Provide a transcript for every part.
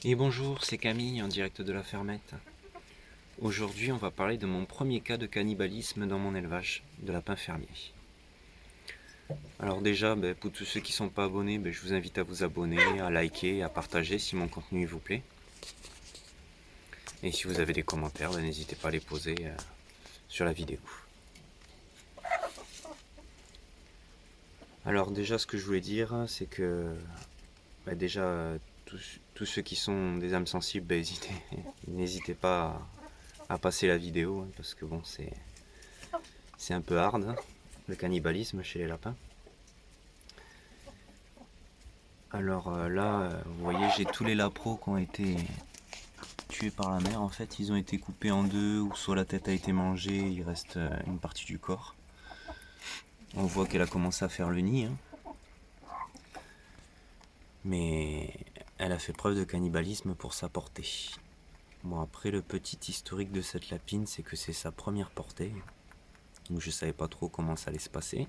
Et bonjour, c'est Camille en direct de la fermette. Aujourd'hui, on va parler de mon premier cas de cannibalisme dans mon élevage de lapins fermiers. Alors déjà, pour tous ceux qui ne sont pas abonnés, je vous invite à vous abonner, à liker, à partager si mon contenu vous plaît. Et si vous avez des commentaires, n'hésitez pas à les poser sur la vidéo. Alors déjà, ce que je voulais dire, c'est que déjà, tous ceux qui sont des âmes sensibles, n'hésitez pas à passer la vidéo, parce que bon, c'est un peu hard, le cannibalisme chez les lapins. Alors là, vous voyez, j'ai tous les lapros qui ont été tués par la mère. En fait, ils ont été coupés en deux, ou soit la tête a été mangée, il reste une partie du corps. On voit qu'elle a commencé à faire le nid, hein. Mais elle a fait preuve de cannibalisme pour sa portée. Bon, après, le petit historique de cette lapine, c'est que c'est sa première portée. Donc je savais pas trop comment ça allait se passer.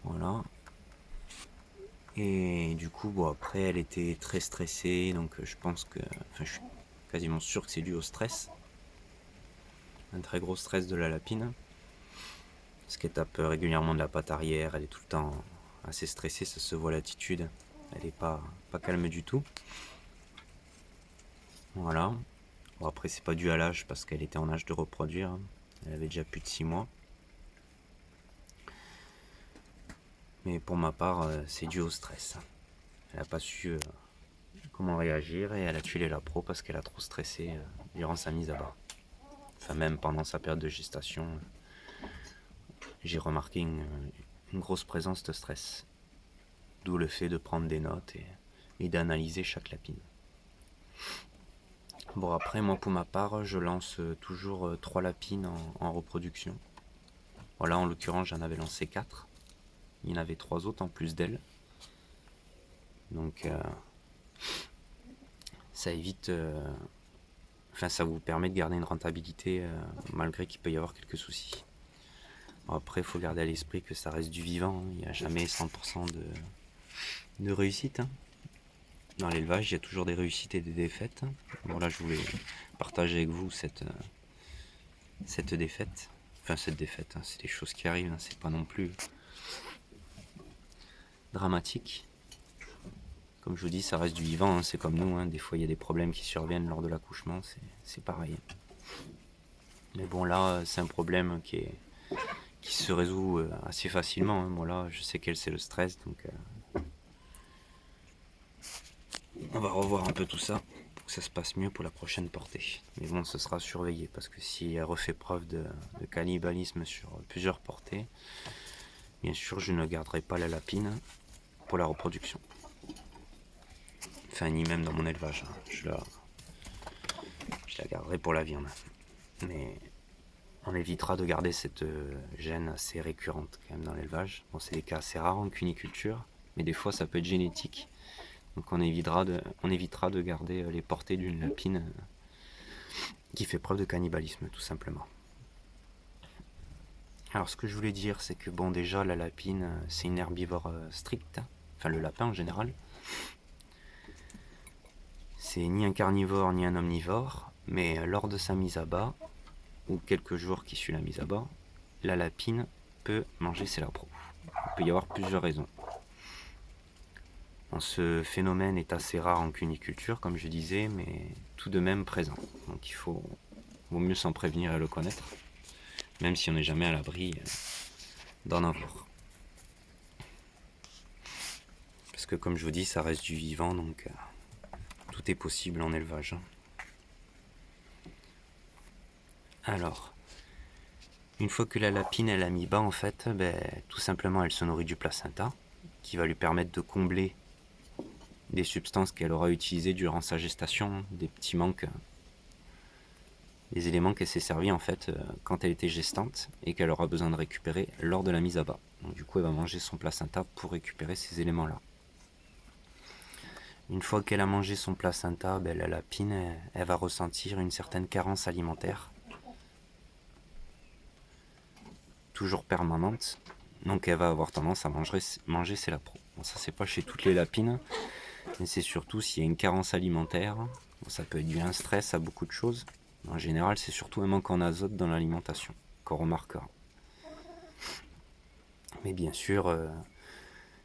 Voilà. Et du coup, bon, après, elle était très stressée, donc je pense que... Enfin, je suis quasiment sûr que c'est dû au stress. Un très gros stress de la lapine. Parce qu'elle tape régulièrement de la patte arrière, elle est tout le temps assez stressée, ça se voit l'attitude. Elle est pas calme du tout. Voilà. Bon, après, c'est pas dû à l'âge parce qu'elle était en âge de reproduire. Elle avait déjà plus de 6 mois. Mais pour ma part, c'est dû au stress. Elle n'a pas su comment réagir et elle a tué les lapros parce qu'elle a trop stressé durant sa mise à bas. Enfin, même pendant sa période de gestation, j'ai remarqué une grosse présence de stress. D'où le fait de prendre des notes et d'analyser chaque lapine. Bon, après, moi pour ma part, je lance toujours 3 lapines en reproduction. Voilà, en l'occurrence, j'en avais lancé 4. Il y en avait 3 autres en plus d'elle. Donc, ça évite. Enfin, ça vous permet de garder une rentabilité malgré qu'il peut y avoir quelques soucis. Bon, après, il faut garder à l'esprit que ça reste du vivant. Il n'y a jamais 100% de réussite, hein. Dans l'élevage, il y a toujours des réussites et des défaites. Bon, là, je voulais partager avec vous cette défaite. Enfin, cette défaite, hein, c'est des choses qui arrivent, hein, c'est pas non plus dramatique. Comme je vous dis, ça reste du vivant, hein, c'est comme nous, hein, des fois il y a des problèmes qui surviennent lors de l'accouchement, c'est pareil. Mais bon, là, c'est un problème qui se résout assez facilement, hein. Bon, là, je sais quel c'est le stress, donc on va revoir un peu tout ça pour que ça se passe mieux pour la prochaine portée. Mais bon, ce sera surveillé parce que si elle refait preuve de cannibalisme sur plusieurs portées, bien sûr, je ne garderai pas la lapine pour la reproduction. Enfin, ni même dans mon élevage, hein. Je la garderai pour la viande. Mais on évitera de garder cette gêne assez récurrente quand même dans l'élevage. Bon, c'est des cas assez rares en cuniculture, mais des fois ça peut être génétique. Donc on évitera de garder les portées d'une lapine qui fait preuve de cannibalisme, tout simplement. Alors ce que je voulais dire, c'est que bon, déjà la lapine, c'est une herbivore stricte, enfin le lapin en général. C'est ni un carnivore ni un omnivore, mais lors de sa mise à bas, ou quelques jours qui suivent la mise à bas, la lapine peut manger ses lapros. Il peut y avoir plusieurs raisons. Bon, ce phénomène est assez rare en cuniculture, comme je disais, mais tout de même présent. Donc vaut mieux s'en prévenir et le connaître, même si on n'est jamais à l'abri d'en avoir. Parce que comme je vous dis, ça reste du vivant, donc tout est possible en élevage. Alors, une fois que la lapine elle a mis bas, en fait, tout simplement elle se nourrit du placenta, qui va lui permettre de combler des substances qu'elle aura utilisées durant sa gestation, des petits manques, des éléments qu'elle s'est servi en fait quand elle était gestante et qu'elle aura besoin de récupérer lors de la mise à bas. Donc du coup elle va manger son placenta pour récupérer ces éléments là. Une fois qu'elle a mangé son placenta, la lapine elle va ressentir une certaine carence alimentaire, toujours permanente, donc elle va avoir tendance à manger ses lapros. Bon, ça c'est pas chez toutes les lapines, Et c'est surtout s'il y a une carence alimentaire, ça peut être dû à un stress, à beaucoup de choses. En général, c'est surtout un manque en azote dans l'alimentation qu'on remarquera. Mais bien sûr,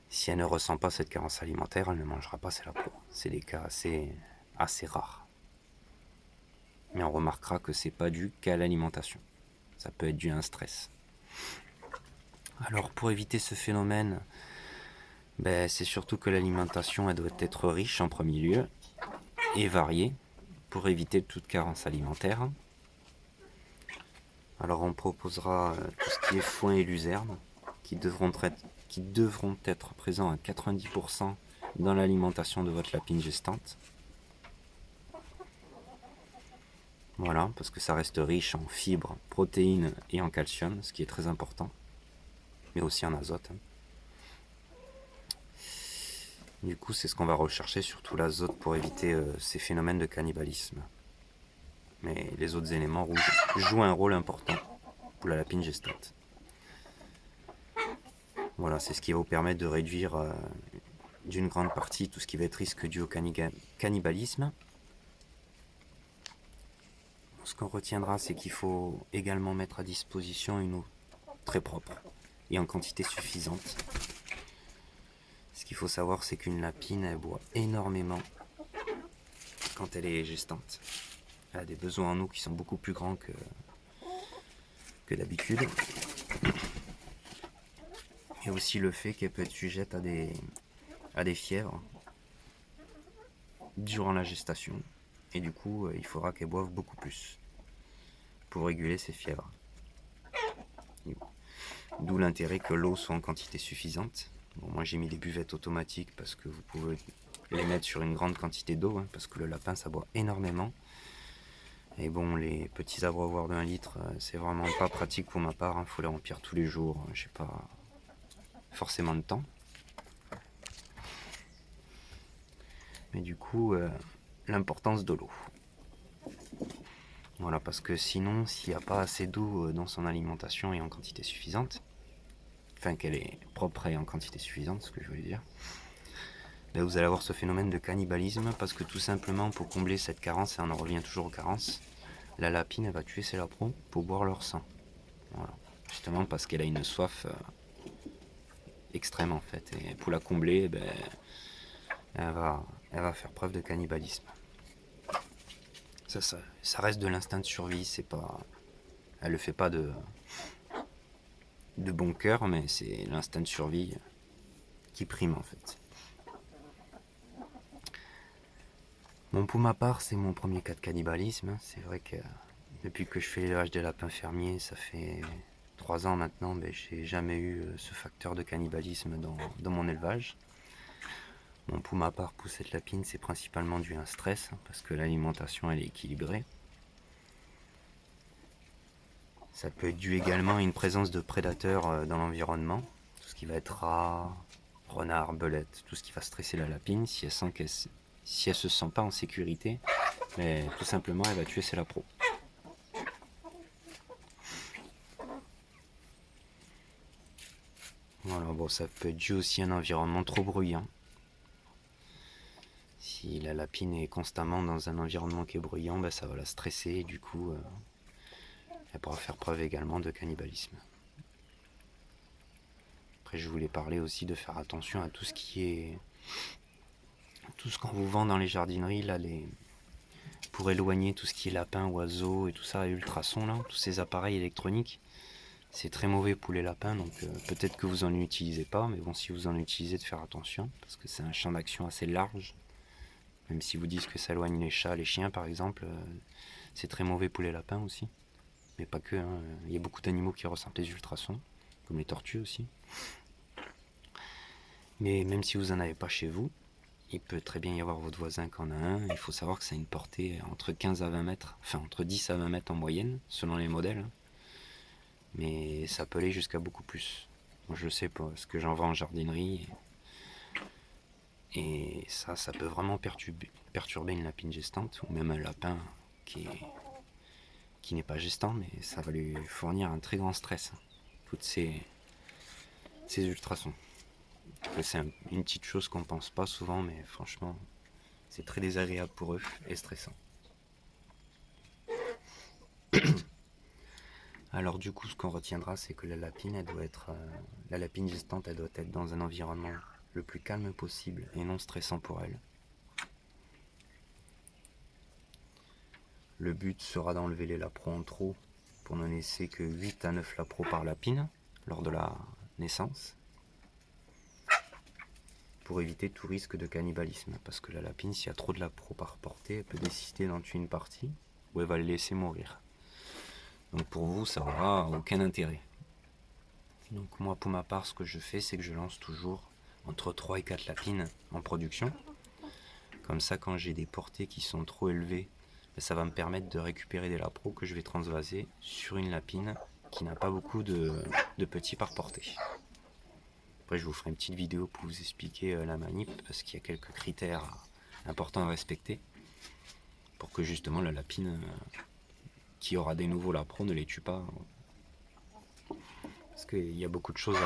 si elle ne ressent pas cette carence alimentaire, elle ne mangera pas, c'est la peau. C'est des cas assez rares. Mais on remarquera que c'est pas dû qu'à l'alimentation. Ça peut être dû à un stress. Alors pour éviter ce phénomène, c'est surtout que l'alimentation elle doit être riche en premier lieu et variée pour éviter toute carence alimentaire. Alors on proposera tout ce qui est foin et luzerne qui devront être présents à 90% dans l'alimentation de votre lapine gestante. Voilà, parce que ça reste riche en fibres, protéines et en calcium, ce qui est très important, mais aussi en azote. Du coup, c'est ce qu'on va rechercher, surtout l'azote, pour éviter ces phénomènes de cannibalisme. Mais les autres éléments jouent un rôle important pour la lapine gestante. Voilà, c'est ce qui va vous permettre de réduire d'une grande partie tout ce qui va être risque dû au cannibalisme. Ce qu'on retiendra, c'est qu'il faut également mettre à disposition une eau très propre et en quantité suffisante. Ce qu'il faut savoir, c'est qu'une lapine, elle boit énormément quand elle est gestante. Elle a des besoins en eau qui sont beaucoup plus grands que d'habitude. Et aussi le fait qu'elle peut être sujette à des fièvres durant la gestation. Et du coup, il faudra qu'elle boive beaucoup plus pour réguler ces fièvres. D'où l'intérêt que l'eau soit en quantité suffisante. Bon, moi j'ai mis des buvettes automatiques parce que vous pouvez les mettre sur une grande quantité d'eau, parce que le lapin ça boit énormément. Et bon, les petits abreuvoirs d'1 litre, c'est vraiment pas pratique pour ma part, faut les remplir tous les jours, j'ai pas forcément de temps. Mais du coup, l'importance de l'eau. Voilà, parce que sinon, s'il n'y a pas assez d'eau dans son alimentation et en quantité suffisante, enfin qu'elle est propre et en quantité suffisante, ce que je voulais dire, vous allez avoir ce phénomène de cannibalisme, parce que tout simplement, pour combler cette carence, et on en revient toujours aux carences, la lapine elle va tuer ses lapins pour boire leur sang. Voilà. Justement parce qu'elle a une soif extrême en fait, et pour la combler, elle va faire preuve de cannibalisme. Ça reste de l'instinct de survie, c'est pas, elle le fait pas de bon cœur, mais c'est l'instinct de survie qui prime en fait. Bon, pour ma part, c'est mon premier cas de cannibalisme. C'est vrai que depuis que je fais l'élevage des lapins fermiers, ça fait 3 ans maintenant, j'ai jamais eu ce facteur de cannibalisme dans mon élevage. Bon, pour ma part, pour cette lapine, c'est principalement dû à un stress, parce que l'alimentation elle est équilibrée. Ça peut être dû également à une présence de prédateurs dans l'environnement, tout ce qui va être rats, renards, belettes, tout ce qui va stresser la lapine. Si elle se sent pas en sécurité, tout simplement elle va tuer ses lapros. Voilà, bon, ça peut être dû aussi à un environnement trop bruyant. Si la lapine est constamment dans un environnement qui est bruyant, ça va la stresser et du coup, elle pourra faire preuve également de cannibalisme. Après, je voulais parler aussi de faire attention à tout ce qu'on vous vend dans les jardineries, là, pour éloigner tout ce qui est lapin, oiseaux et tout ça, ultrasons, là, tous ces appareils électroniques. C'est très mauvais pour les lapins, donc peut-être que vous en utilisez pas, mais bon, si vous en utilisez, de faire attention, parce que c'est un champ d'action assez large. Même si vous dites que ça éloigne les chats, les chiens par exemple, c'est très mauvais pour les lapins aussi. Mais pas que, il y a beaucoup d'animaux qui ressentent les ultrasons, comme les tortues aussi. Mais même si vous n'en avez pas chez vous, il peut très bien y avoir votre voisin qui en a un. Il faut savoir que ça a une portée entre 15 à 20 mètres, enfin entre 10 à 20 mètres en moyenne, selon les modèles. Mais ça peut aller jusqu'à beaucoup plus. Moi, je sais pas, ce que j'en vends en jardinerie. Et ça peut vraiment perturber une lapine gestante, ou même un lapin qui n'est pas gestant, mais ça va lui fournir un très grand stress, toutes ces ultrasons. C'est une petite chose qu'on pense pas souvent, mais franchement, c'est très désagréable pour eux et stressant. Alors du coup, ce qu'on retiendra, c'est que la lapine, la lapine gestante, elle doit être dans un environnement le plus calme possible et non stressant pour elle. Le but sera d'enlever les lapros en trop pour ne laisser que 8 à 9 lapros par lapine lors de la naissance, pour éviter tout risque de cannibalisme, parce que la lapine, s'il y a trop de lapros par portée, elle peut décider d'en tuer une partie ou elle va le laisser mourir. Donc pour vous, ça n'aura aucun intérêt. Donc moi, pour ma part, ce que je fais, c'est que je lance toujours entre 3 et 4 lapines en production. Comme ça, quand j'ai des portées qui sont trop élevées, ça va me permettre de récupérer des lapros que je vais transvaser sur une lapine qui n'a pas beaucoup de petits par portée. Après, je vous ferai une petite vidéo pour vous expliquer la manip, parce qu'il y a quelques critères importants à respecter pour que justement la lapine qui aura des nouveaux lapros ne les tue pas. Parce qu'il y a beaucoup de choses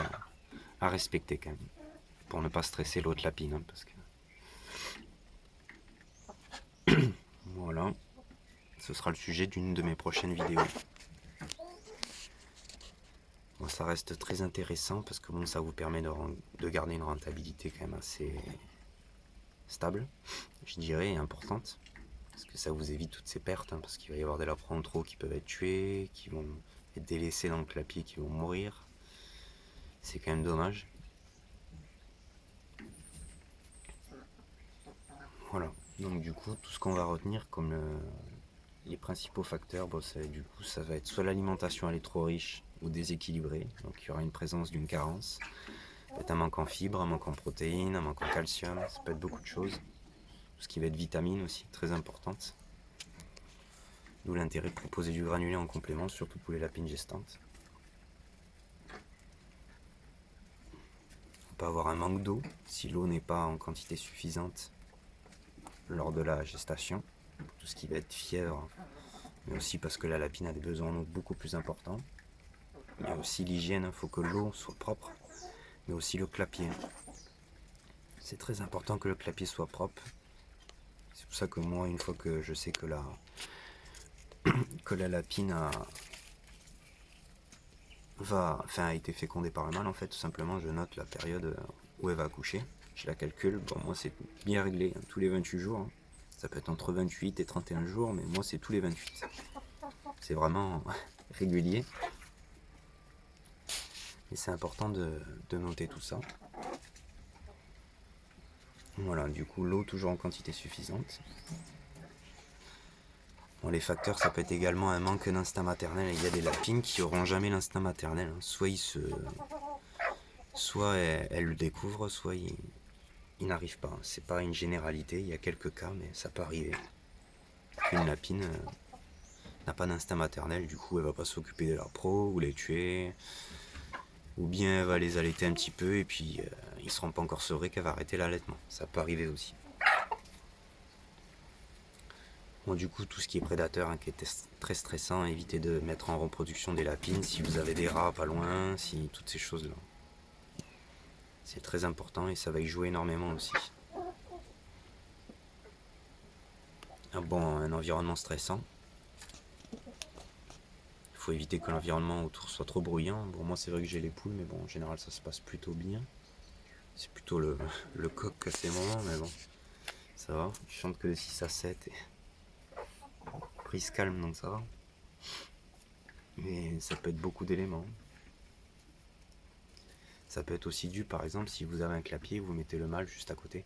à respecter quand même, pour ne pas stresser l'autre lapine. Hein, parce que... Voilà, ce sera le sujet d'une de mes prochaines vidéos. Bon, ça reste très intéressant parce que bon, ça vous permet de garder une rentabilité quand même assez stable, je dirais, et importante. Parce que ça vous évite toutes ces pertes, hein, parce qu'il va y avoir des lapins en trop qui peuvent être tués, qui vont être délaissés dans le clapier, qui vont mourir. C'est quand même dommage. Voilà, donc du coup, tout ce qu'on va retenir comme les principaux facteurs, bon, ça va être soit l'alimentation elle est trop riche ou déséquilibrée, donc il y aura une présence d'une carence, peut-être un manque en fibres, un manque en protéines, un manque en calcium, ça peut être beaucoup de choses. Tout ce qui va être vitamine aussi, très importante. D'où l'intérêt de proposer du granulé en complément, surtout pour les lapines gestantes. On peut avoir un manque d'eau si l'eau n'est pas en quantité suffisante lors de la gestation, pour tout ce qui va être fièvre, mais aussi parce que la lapine a des besoins en eau beaucoup plus importants. Il y a aussi l'hygiène, il faut que l'eau soit propre, mais aussi le clapier. C'est très important que le clapier soit propre. C'est pour ça que moi, une fois que je sais que la lapine a été fécondée par le mâle, en fait, tout simplement, je note la période où elle va accoucher. Je la calcule. Bon, moi, c'est bien réglé, hein, tous les 28 jours. Hein. Ça peut être entre 28 et 31 jours, mais moi, c'est tous les 28. C'est vraiment régulier. Et c'est important de noter tout ça. Voilà, du coup, l'eau toujours en quantité suffisante. Bon, les facteurs, ça peut être également un manque d'instinct maternel. Il y a des lapines qui n'auront jamais l'instinct maternel. Hein. Soit elles le découvrent, soit ils n'arrivent pas. C'est pas une généralité, il y a quelques cas, mais ça peut arriver. Une lapine n'a pas d'instinct maternel, du coup elle va pas s'occuper de leurs pros ou les tuer, ou bien elle va les allaiter un petit peu et puis ils seront pas encore saurés qu'elle va arrêter l'allaitement. Ça peut arriver aussi. Bon, du coup, tout ce qui est prédateur, hein, qui est très stressant, évitez de mettre en reproduction des lapines si vous avez des rats pas loin, si toutes ces choses-là. C'est très important et ça va y jouer énormément aussi. Un environnement stressant. Il faut éviter que l'environnement autour soit trop bruyant. Bon, moi c'est vrai que j'ai les poules, mais bon, en général ça se passe plutôt bien. C'est plutôt le coq à ces moments, mais bon, ça va. Je chante que de 6 à 7 et prise calme, donc ça va. Mais ça peut être beaucoup d'éléments. Ça peut être aussi dû, par exemple, si vous avez un clapier, vous mettez le mâle juste à côté,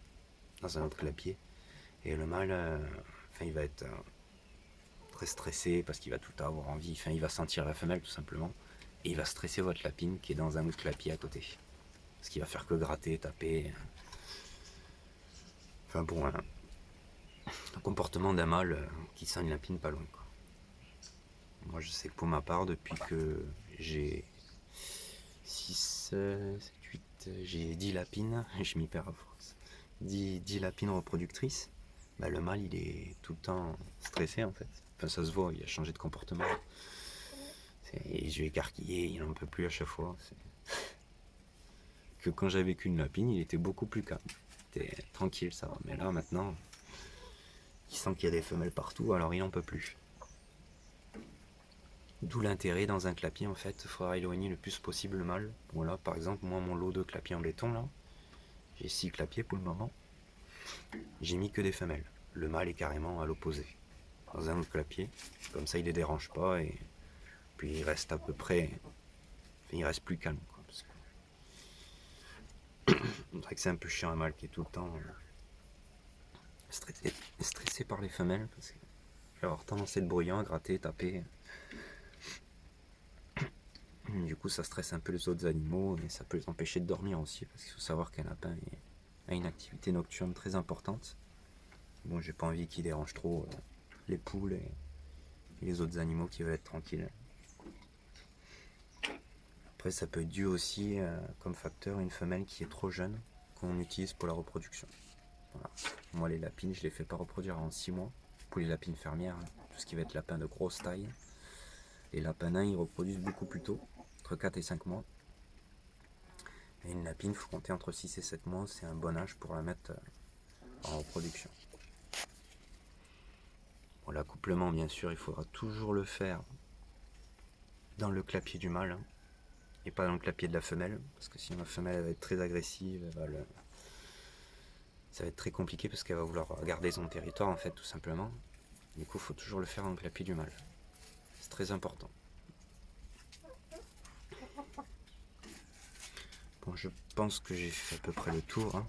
dans un autre clapier. Et le mâle, il va être très stressé parce qu'il va tout avoir envie. Enfin, il va sentir la femelle tout simplement. Et il va stresser votre lapine qui est dans un autre clapier à côté. Parce qu'il va faire que gratter, taper. Enfin bon, un comportement d'un mâle qui sent une lapine pas loin, quoi. Moi je sais que pour ma part, depuis que j'ai 6, 7, 8, j'ai 10 lapines, je m'y perds à force. 10 lapines reproductrices, bah, le mâle il est tout le temps stressé en fait. Enfin ça se voit, il a changé de comportement. Les yeux écarquillés, il n'en peut plus à chaque fois. Que que quand j'avais qu'une lapine, il était beaucoup plus calme. C'était tranquille, ça va. Mais là, maintenant, il sent qu'il y a des femelles partout, alors il n'en peut plus. D'où l'intérêt dans un clapier, en fait, il faudra éloigner le plus possible le mâle. Voilà, par exemple, moi, mon lot de clapiers en béton, là, j'ai 6 clapiers pour le moment. J'ai mis que des femelles. Le mâle est carrément à l'opposé, dans un autre clapier. Comme ça, il les dérange pas et puis il reste à peu près. Il reste plus calme, quoi. On dirait que c'est un peu chiant un mâle qui est tout le temps stressé par les femelles parce qu'il va avoir tendance à être bruyant, à gratter, taper. Du coup, ça stresse un peu les autres animaux et ça peut les empêcher de dormir aussi parce qu'il faut savoir qu'un lapin a une activité nocturne très importante. Bon, j'ai pas envie qu'il dérange trop les poules et les autres animaux qui veulent être tranquilles. Après, ça peut être dû aussi comme facteur à une femelle qui est trop jeune qu'on utilise pour la reproduction. Voilà. Moi, les lapines, je les fais pas reproduire avant 6 mois. Pour les lapines fermières, tout ce qui va être lapin de grosse taille. Les lapins nains, ils reproduisent beaucoup plus tôt, entre 4 et 5 mois. Et une lapine, il faut compter entre 6 et 7 mois, c'est un bon âge pour la mettre en reproduction. Bon, l'accouplement, bien sûr, il faudra toujours le faire dans le clapier du mâle, et pas dans le clapier de la femelle, parce que sinon la femelle elle va être très agressive, ça va être très compliqué parce qu'elle va vouloir garder son territoire en fait tout simplement. Du coup il faut toujours le faire dans le clapier du mâle. C'est très important. Bon, je pense que j'ai fait à peu près le tour.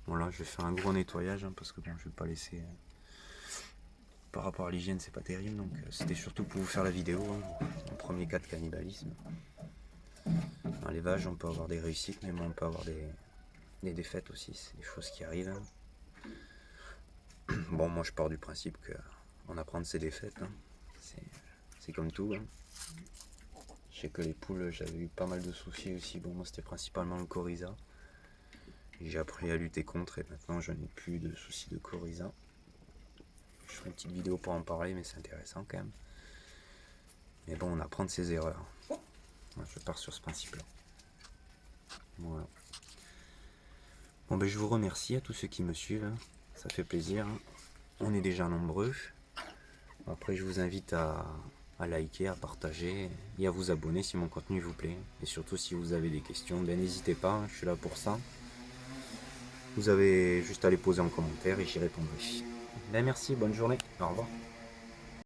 Bon là je vais faire un gros nettoyage parce que bon, je vais pas laisser... Par rapport à l'hygiène c'est pas terrible, donc c'était surtout pour vous faire la vidéo, en premier cas de cannibalisme. Dans l'élevage on peut avoir des réussites mais bon, on peut avoir des défaites aussi, c'est des choses qui arrivent. Bon, moi je pars du principe qu'on apprend de ses défaites, c'est comme tout. Je sais que les poules, j'avais eu pas mal de soucis aussi. Bon, moi c'était principalement le coryza. J'ai appris à lutter contre et maintenant je n'ai plus de soucis de coryza. Je ferai une petite vidéo pour en parler, mais c'est intéressant quand même. Mais bon, on apprend de ses erreurs. Je pars sur ce principe-là. Voilà. Bon, ben je vous remercie à tous ceux qui me suivent. Ça fait plaisir. On est déjà nombreux. Après, je vous invite à liker, à partager et à vous abonner si mon contenu vous plaît. Et surtout, si vous avez des questions, ben n'hésitez pas, je suis là pour ça. Vous avez juste à les poser en commentaire et j'y répondrai. Ben merci, bonne journée, au revoir.